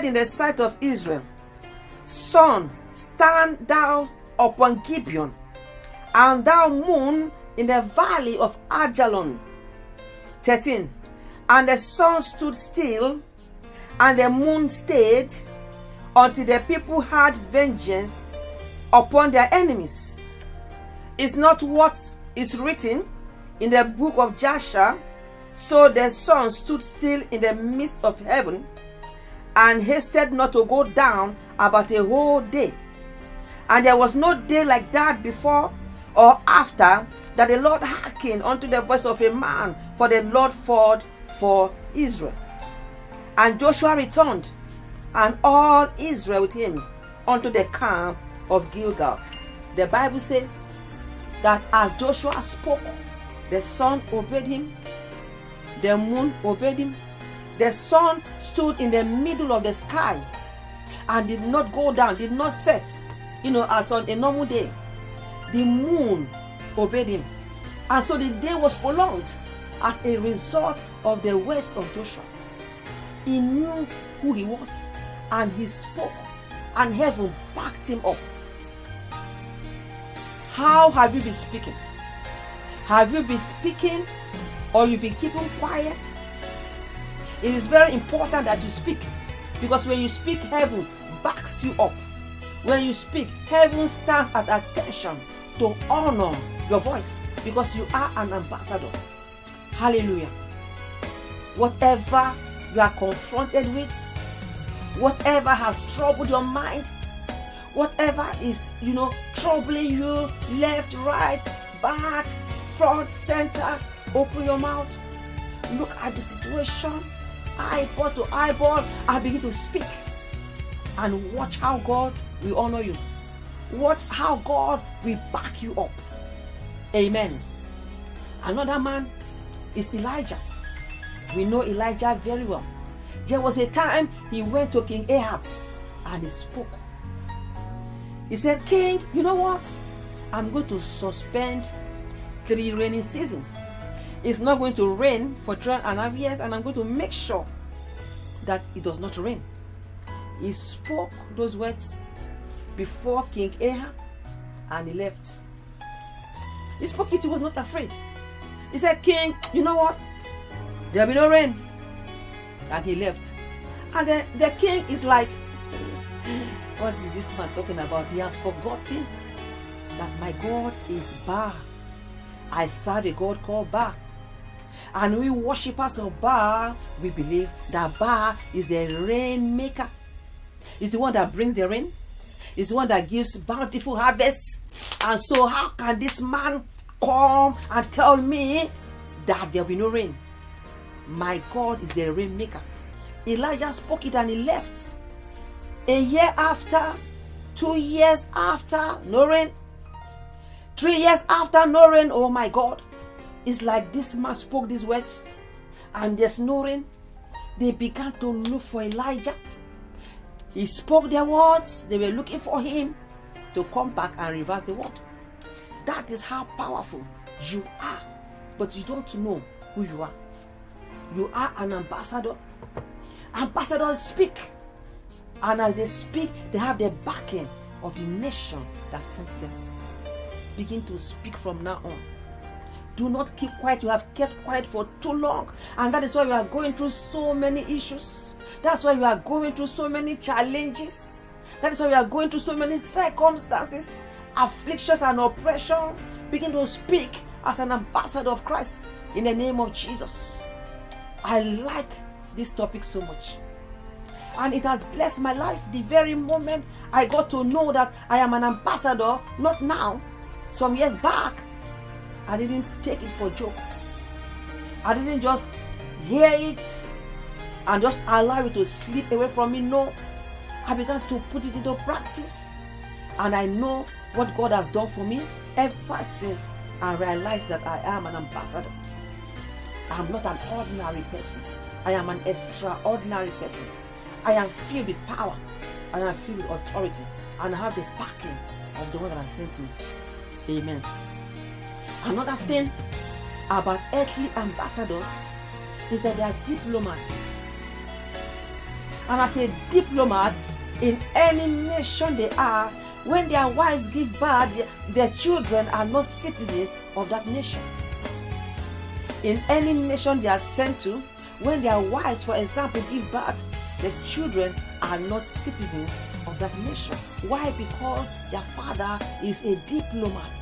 in the sight of Israel. Sun, stand thou upon Gibeon, and thou moon in the valley of Ajalon. 13. And the sun stood still, and the moon stayed, until the people had vengeance upon their enemies. Is not what is written in the book of Jasher? So the sun stood still in the midst of heaven, and hasted not to go down about a whole day. And there was no day like that before or after, that the Lord hearkened unto the voice of a man, for the Lord fought for Israel. And Joshua returned, and all Israel with him, unto the camp of Gilgal. The Bible says that as Joshua spoke, the sun obeyed him, the moon obeyed him. The sun stood in the middle of the sky and did not go down, did not set, as on a normal day. The moon obeyed him. And so the day was prolonged as a result of the words of Joshua. He knew who he was, and he spoke, and heaven backed him up. How have you been speaking? Have you been speaking, or you've been keeping quiet? It is very important that you speak, because when you speak, heaven backs you up. When you speak, heaven stands at attention to honor your voice, because you are an ambassador. Hallelujah. Whatever you are confronted with, whatever has troubled your mind, whatever is, troubling you, left, right, back, front, center, open your mouth, look at the situation, eyeball to eyeball, and begin to speak. And watch how God will honor you. Watch how God will back you up. Amen. Another man is Elijah. We know Elijah very well. There was a time he went to King Ahab and he spoke. He said, King, you know what? I'm going to suspend 3 rainy seasons. It's not going to rain for 3.5 years, and I'm going to make sure that it does not rain. He spoke those words before King Ahab, and he left. He spoke it, he was not afraid. He said, King, you know what? There will be no rain. And he left. And then the king is like, what is this man talking about? He has forgotten that my God is Baal. I serve a God called Baal. And we worshippers of Baal, we believe that Baal is the rain maker. He's the one that brings the rain. He's the one that gives bountiful harvests. And so how can this man come and tell me that there will be no rain? My God is the rain maker. Elijah spoke it and he left. A year after, 2 years after, no rain. 3 years after, no rain. Oh my God. It's like this man spoke these words and there's no rain. They began to look for Elijah. He spoke their words. They were looking for him to come back and reverse the word. That is how powerful you are. But you don't know who you are. You are an ambassador. Ambassadors speak. And as they speak, they have the backing of the nation that sent them. Begin to speak from now on. Do not keep quiet. You have kept quiet for too long. And that is why you are going through so many issues. That's why you are going through so many challenges. That is why you are going through so many circumstances, afflictions and oppression. Begin to speak as an ambassador of Christ in the name of Jesus. I like this topic so much. And it has blessed my life the very moment I got to know that I am an ambassador, not now. Some years back, I didn't take it for a joke. I didn't just hear it and just allow it to slip away from me. No, I began to put it into practice. And I know what God has done for me ever since I realized that I am an ambassador. I am not an ordinary person. I am an extraordinary person. I am filled with power. I am filled with authority. And I have the backing of the one that has sent me. Amen. Another thing about earthly ambassadors is that they are diplomats. and as a diplomat in any nation they are, when their wives give birth, their children are not citizens of that nation. In any nation they are sent to, when their wives, for example, give birth, the children are not citizens of that nation. Why? Because their father is a diplomat.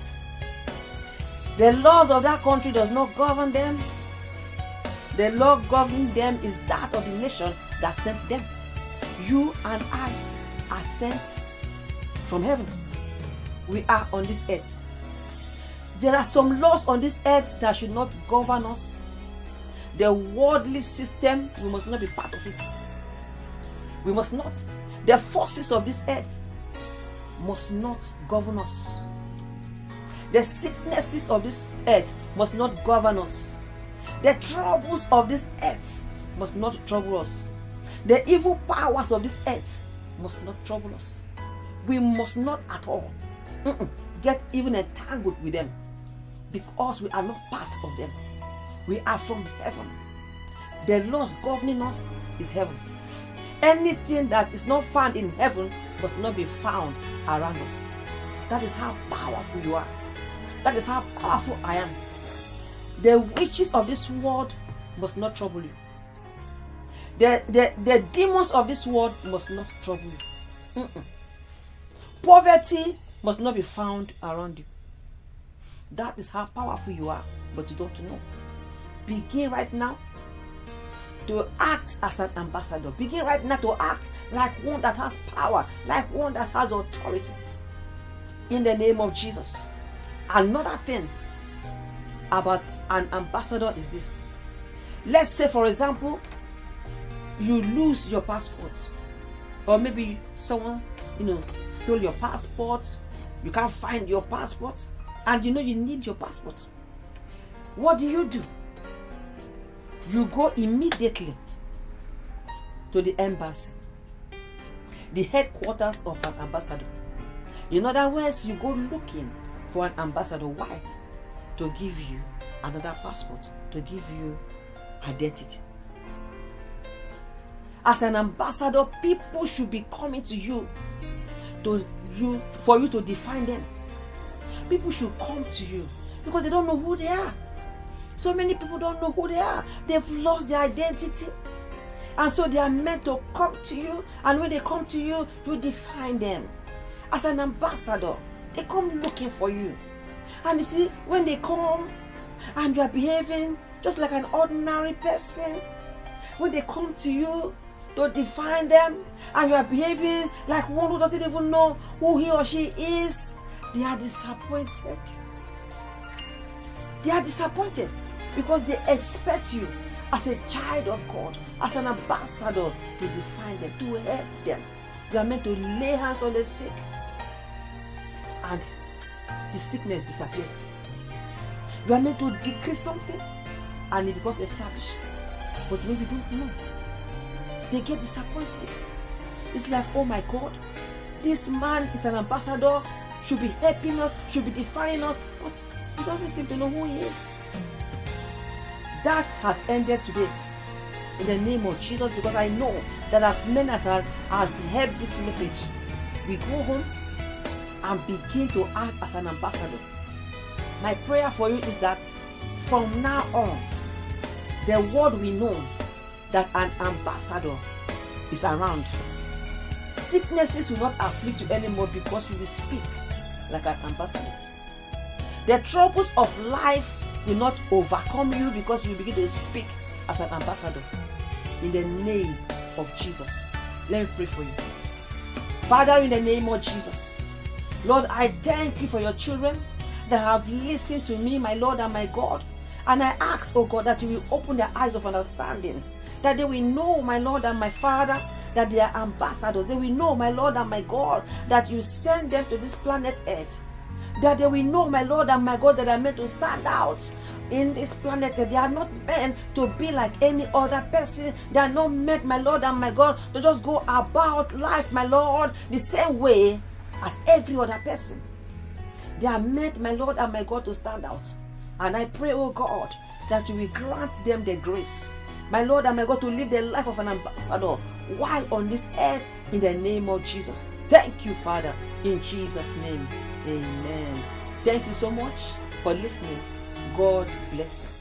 The laws of that country does not govern them. The law governing them is that of the nation that sent them. You and I are sent from heaven. We are on this earth. There are some laws on this earth that should not govern us. The worldly system, we must not be part of it. We must not. The forces of this earth must not govern us. The sicknesses of this earth must not govern us. The troubles of this earth must not trouble us. The evil powers of this earth must not trouble us. We must not at all get even entangled with them, because we are not part of them. We are from heaven. The laws governing us is heaven. Anything that is not found in heaven must not be found around us. That is how powerful you are. That is how powerful I am. The witches of this world must not trouble you. The demons of this world must not trouble you. Poverty must not be found around you. That is how powerful you are, but you don't know. Begin right now to act as an ambassador. Begin right now to act like one that has power, like one that has authority. In the name of Jesus. Another thing about an ambassador is this. Let's say, for example, you lose your passport, or maybe someone stole your passport. You can't find your passport, and you need your passport. What do? You go immediately to the embassy, the headquarters of an ambassador. In other words, you go looking for an ambassador. Why? To give you another passport, to give you identity. As an ambassador, people should be coming to you for you to define them. People should come to you because they don't know who they are. So many people don't know who they are. They've lost their identity. And so they are meant to come to you. And when they come to you, you define them. As an ambassador, they come looking for you. And you see, when they come and you are behaving just like an ordinary person, when they come to you to define them and you are behaving like one who doesn't even know who he or she is, they are disappointed. They are disappointed because they expect you as a child of God, as an ambassador, to define them, to help them. You are meant to lay hands on the sick and the sickness disappears. You are meant to decree something and it becomes established. But maybe don't know. They get disappointed. It's like, oh my God, this man is an ambassador, should be helping us, should be defining us, but he doesn't seem to know who he is. That has ended today in the name of Jesus, because I know that as many as heard this message, we go home and begin to act as an ambassador. My prayer for you is that from now on, the world will know that an ambassador is around. Sicknesses will not afflict you anymore because you will speak like an ambassador. The troubles of life will not overcome you because you begin to speak as an ambassador. In the name of Jesus. Let me pray for you. Father, in the name of Jesus, Lord, I thank you for your children that have listened to me, my Lord and my God. And I ask, oh God, that you will open their eyes of understanding, that they will know, my Lord and my Father, that they are ambassadors. They will know, my Lord and my God, that you send them to this planet Earth. That they will know, my Lord and my God, that they are meant to stand out in this planet. That they are not meant to be like any other person. They are not meant, my Lord and my God, to just go about life, my Lord, the same way as every other person. They are meant, my Lord and my God, to stand out. And I pray, oh God, that you will grant them the grace, my Lord and my God, to live the life of an ambassador while on this earth in the name of Jesus. Thank you, Father, in Jesus' name. Amen. Thank you so much for listening. God bless you.